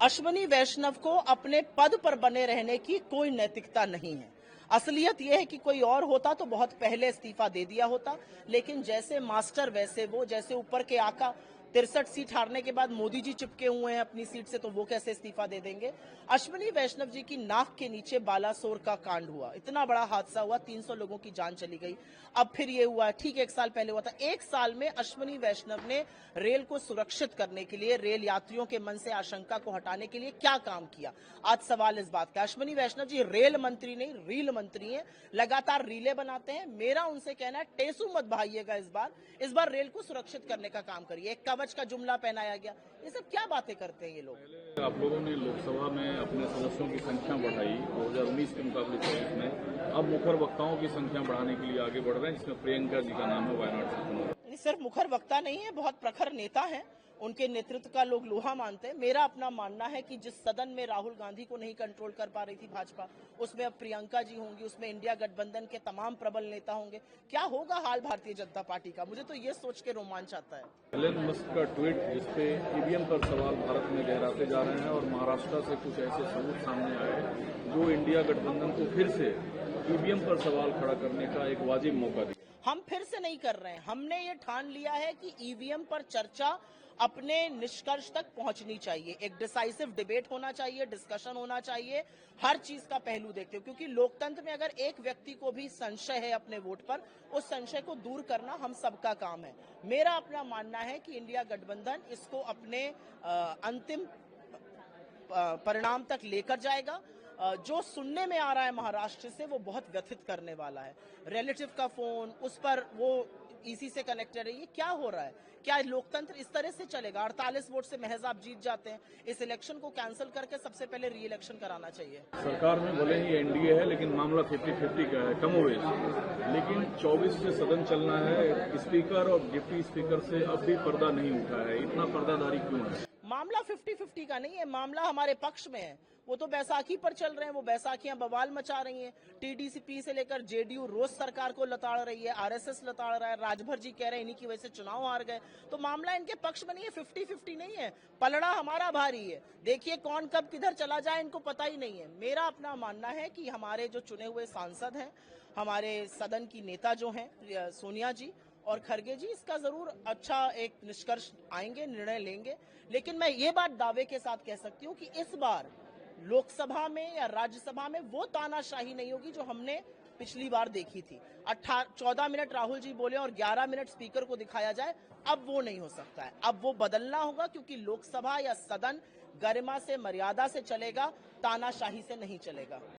अश्विनी वैष्णव को अपने पद पर बने रहने की कोई नैतिकता नहीं है। असलियत यह है कि कोई और होता तो बहुत पहले इस्तीफा दे दिया होता, लेकिन जैसे मास्टर वैसे वो, जैसे ऊपर के आका 63 सीट हारने के बाद मोदी जी चिपके हुए हैं अपनी सीट से, तो वो कैसे इस्तीफा दे देंगे। अश्विनी वैष्णव जी की नाक के नीचे बालासोर का कांड हुआ, इतना बड़ा हादसा हुआ, 300 लोगों की जान चली गई। अब फिर ये हुआ, ठीक 1 साल पहले हुआ था। 1 साल में अश्विनी वैष्णव ने रेल को सुरक्षित करने के लिए, रेल यात्रियों के मन से आशंका को हटाने के लिए क्या काम किया। आज सवाल इस बात का। अश्विनी वैष्णव जी रेल मंत्री नहीं, रील मंत्री हैं, लगातार रीले बनाते हैं। मेरा उनसे कहना है, टेसू मत भाइएगा इस बार रेल को सुरक्षित करने का काम करिए। एक कवच का जुमला पहनाया गया, ये सब क्या बातें करते हैं ये लोग। पहले आप लोगों ने लोकसभा में अपने सदस्यों की संख्या बढ़ाई 2019 के मुकाबले 24 में। अब मुखर वक्ताओं की संख्या बढ़ाने के लिए आगे बढ़ रहे हैं, जिसमें प्रियंका जी का नाम है वायनाड से। सिर्फ मुखर वक्ता नहीं है, बहुत प्रखर नेता है। उनके नेतृत्व का लोग लोहा मानते हैं। मेरा अपना मानना है कि जिस सदन में राहुल गांधी को नहीं कंट्रोल कर पा रही थी भाजपा, उसमें अब प्रियंका जी होंगी, उसमें इंडिया गठबंधन के तमाम प्रबल नेता होंगे। क्या होगा हाल भारतीय जनता पार्टी का, मुझे तो ये सोच के रोमांच आता है। एलन मस्क का ट्वीट, जिसपे ईवीएम पर सवाल भारत में गहराते जा रहे हैं और महाराष्ट्र से कुछ ऐसे सबूत सामने आए जो इंडिया गठबंधन को फिर से ईवीएम पर सवाल खड़ा करने का एक वाजिब मौका दिया। हम फिर से नहीं कर रहे हैं, हमने ये ठान लिया है कि ईवीएम पर चर्चा अपने निष्कर्ष तक पहुंचनी चाहिए। एक डिसाइसिव डिबेट होना चाहिए, डिस्कशन होना चाहिए, हर चीज का पहलू देखते हो, क्योंकि लोकतंत्र में अगर एक व्यक्ति को भी संशय है अपने वोट पर, उस संशय को दूर करना हम सबका काम है। मेरा अपना मानना है कि इंडिया गठबंधन इसको अपने अंतिम परिणाम तक लेकर जाएगा। जो सुनने में आ रहा है महाराष्ट्र से, वो बहुत व्यथित करने वाला है। रिलेटिव का फोन, उस पर वो ईसी से कनेक्टेड है। ये क्या हो रहा है? क्या लोकतंत्र इस तरह से चलेगा? 48 वोट से महज आप जीत जाते हैं। इस इलेक्शन को कैंसिल करके सबसे पहले री इलेक्शन कराना चाहिए। सरकार में भले ही एनडीए है, लेकिन मामला 50-50 का है, कमोवेश। लेकिन 24 से सदन चलना है। स्पीकर और डिप्टी स्पीकर से अब भी पर्दा नहीं उठा है। इतना पर्दादारी क्यों है? मामला 50-50 का नहीं है, मामला हमारे पक्ष में है। वो तो बैसाखी पर चल रहे हैं, वो बैसाखियां बवाल मचा रही हैं। टीडीसीपी से लेकर जेडीयू रोज सरकार को लताड़ रही है, आरएसएस लताड़ रहा है, राजभर जी कह रहे हैं इन्हीं की वजह से चुनाव हार गए। तो मामला इनके पक्ष में नहीं है, 50-50 नहीं है। पलड़ा हमारा भारी है। देखिए कौन कब किधर चला जाए इनको पता ही नहीं है। मेरा अपना मानना है कि हमारे जो चुने हुए सांसद हैं, हमारे सदन की नेता जो हैं सोनिया जी और खरगे जी, इसका जरूर अच्छा एक निष्कर्ष आएंगे, निर्णय लेंगे। लेकिन मैं ये बात दावे के साथ कह सकती हूँ कि इस बार लोकसभा में या राज्यसभा में वो तानाशाही नहीं होगी जो हमने पिछली बार देखी थी। 14 मिनट राहुल जी बोले और 11 मिनट स्पीकर को दिखाया जाए, अब वो नहीं हो सकता है। अब वो बदलना होगा, क्योंकि लोकसभा या सदन गरिमा से, मर्यादा से चलेगा, तानाशाही से नहीं चलेगा।